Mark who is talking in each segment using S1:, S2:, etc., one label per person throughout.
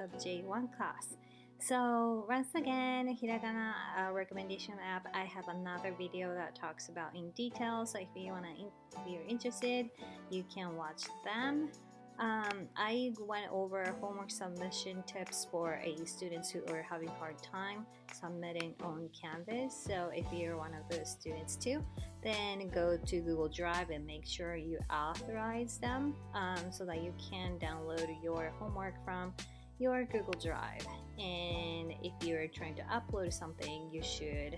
S1: of J1 class. So once again, Hiragana recommendation app, I have another video that talks about in detail. So if you're interested, you can watch them. I went over homework submission tips for students who are having hard time submitting on Canvas. So if you're one of those students too, then go to Google Drive and make sure you authorize them so that you can download your homework from your Google Drive. And if you're trying to upload something, you should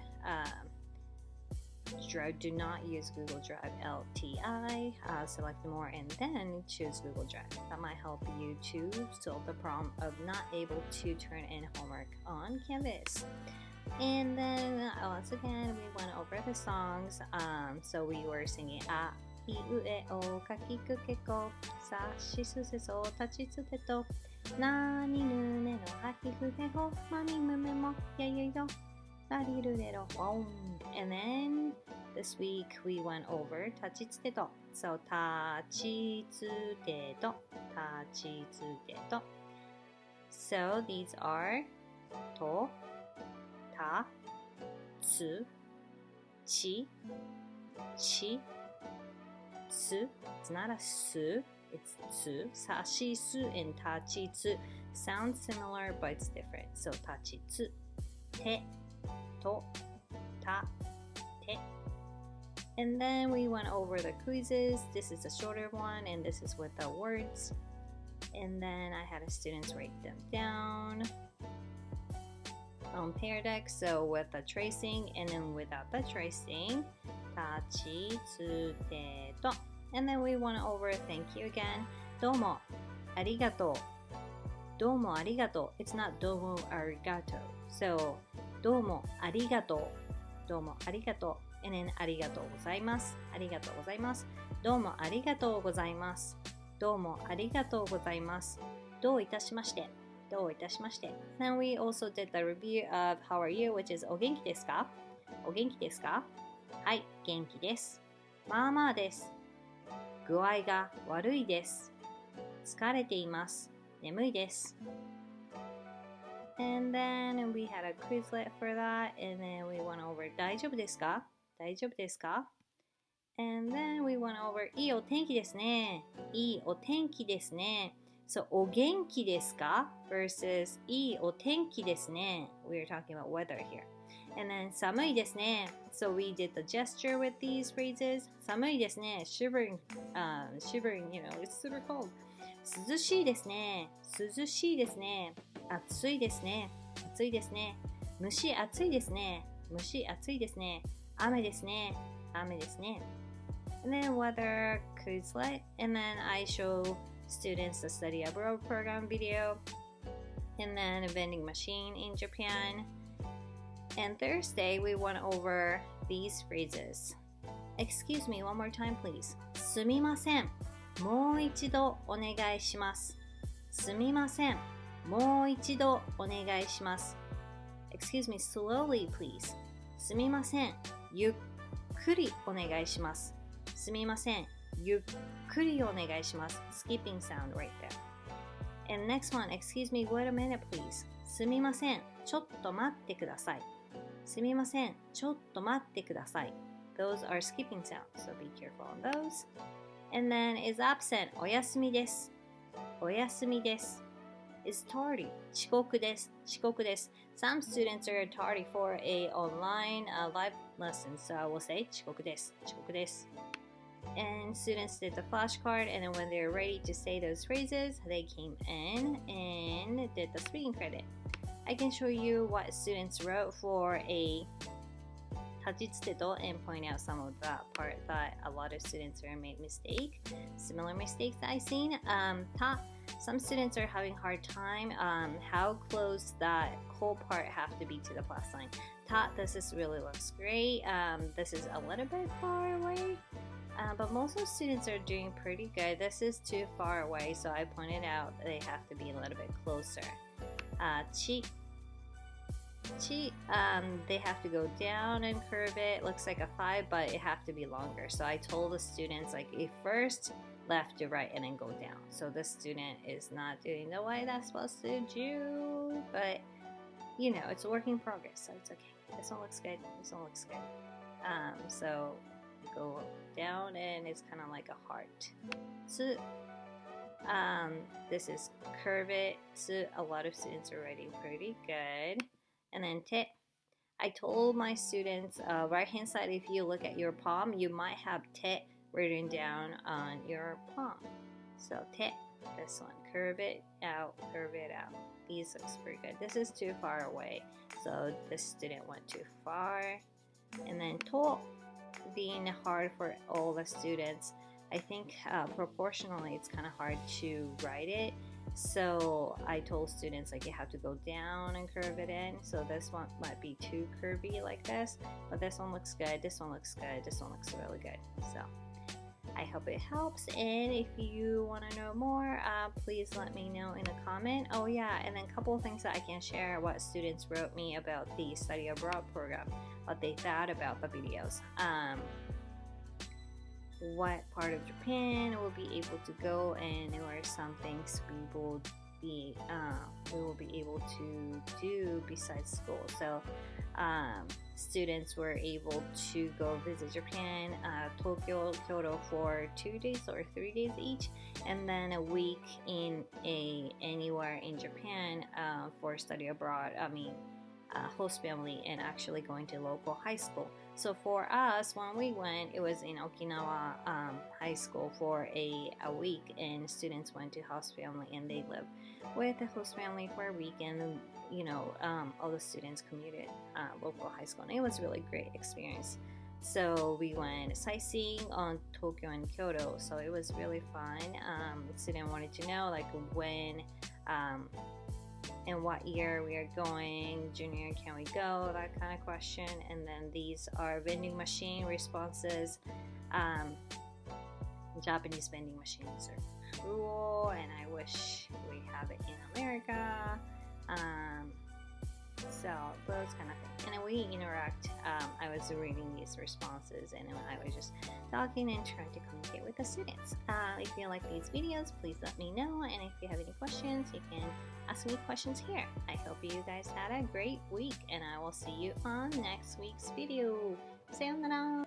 S1: do not use Google Drive LTI, select more and then choose Google Drive. That might help you to solve the problem of not able to turn in homework on Canvas. And then once again, we went over the songs. So we were singing A, I, U, E, O, Ka, Ki, Ku, Ke, Ko, Sa, Shi, Su, Se, So, Ta, Chi, Tsu, Te, To, Na, Ni, Nu, Ne, No, Ha, Hi, Fu, He, Ho, Ma, Mi, Mu, Me, Mo, Ya, Yo, Yo, La, Ri, Ru, Re, Ro, Wong. And then this week we went over Ta, Chi, Tsu, Te, To. So Ta, Chi, Tsu, Te, To, Ta, Chi, Tsu, Te, To. So these are To, Ta, Tsu, Chi, Chi, Tsu. It's not a Su, it's Tsu. Sa, Shi, Su, and Ta, Chi, Tsu sound similar, but it's different. So Ta, Chi, Tsu. Te, To, Ta, Te. And then we went over the quizzes. This is a shorter one, and this is with the words. And then I had the students write them down on Pear Deck, so with the tracing, and then without the tracing, Ta, Chi, Tsu, Te, To. And then we went over thank you again. Domo, arigato. Domo, arigato. It's not domo, arigato. So, domo, arigato. Domo, arigato. And then ありがとうございます。ありがとうございます。どうもありがとうございます。どうもありがとうございます。どういたしまして。どういたしまして。Then we also did the review of how are you, which is お元気ですか？お元気ですか？はい、元気です。まあまあです。具合が悪いです。疲れています。眠いです。And then we had a Quizlet for that, and then we went over 大丈夫ですか？大丈夫ですか？ And then we went over いいお天気ですね。いいお天気ですね。So お元気ですか versus いいお天気ですね。We're talking about weather here. And then 寒いですね。So we did the gesture with these phrases. 寒いですね。Shivering, you know, it's super cold. 涼しいですね。涼しいですね。暑いですね。暑いですね。蒸し暑いですね。蒸し暑いですね。雨ですね。雨ですね。And then weather Quizlet. And then I show students the study abroad program video. And then a vending machine in Japan. And Thursday we went over these phrases. Excuse me, one more time please. すみません。もう一度お願いします。すみません。もう一度お願いします。Excuse me, slowly please. すみません。ゆっくりお願いします。すみません。ゆっくりお願いします。Skipping sound right there. And next one, excuse me, wait a minute please. すみません。ちょっと待ってください。すみません。ちょっと待ってください。Those are skipping sounds, so be careful on those. And then is absent. お休みです。お休みです。is tardy. 遅刻です。遅刻です。Some students are tardy for a online live lesson, so I will say 遅刻です。遅刻です。And students did the flashcard, and then when they're ready to say those phrases, they came in and did the speaking credit. I can show you what students wrote for a 立ちつてと and point out some of that part that a lot of students are made mistake. Similar mistakes that I've seen. Some students are having hard time. How close that whole part have to be to the plus sign. This really looks great. This is a little bit far away. But most of the students are doing pretty good. This is too far away, so I pointed out they have to be a little bit closer. Chi, they have to go down and curve it. Looks like a 5, but it have to be longer. So I told the students, like, if first left to right and then go down. So the student is not doing the way that's supposed to do, but you know, it's a work in progress, so it's okay. This one looks good. This one looks good. So go down and it's kind of like a heart. So, this is curve it. So a lot of students are writing pretty good. And then te. I told my students, right hand side, if you look at your palm, you might have te written down on your palm. So te, this one, curve it out, curve it out. These looks pretty good. This is too far away, so the student went too far. And then to, being hard for all the students. I think proportionally it's kind of hard to write it. So I told students like you have to go down and curve it in. So this one might be too curvy like this, but this one looks good. This one looks good. This one looks really good. So I hope it helps, and if you want to know more, please let me know in a comment. Oh yeah, and then a couple of things that I can share what students wrote me about the study abroad program, what they thought about the videos, what part of Japan we'll be able to go, and there are some things we will be able to do besides school. So students were able to go visit Japan, Tokyo, Kyoto for 2 days or 3 days each, and then a week in anywhere in Japan for study abroad. Host family and actually going to local high school. So for us, when we went, it was in Okinawa high school for a week, and students went to host family and they lived with the host family for a week, and you know, all the students commuted local high school, and it was a really great experience. So we went sightseeing on Tokyo and Kyoto, so it was really fun. Student wanted to know like when and what year we are going, junior can we go, that kind of question. And then these are vending machine responses. Japanese vending machines are cool, and I wish we have it in America. So those kind of things. And then we interact. I was reading these responses, and I was just talking and trying to communicate with the students. If you like these videos, please let me know. And if you have any questions, you can ask me questions here. I hope you guys had a great week, and I will see you on next week's video. Sayonara!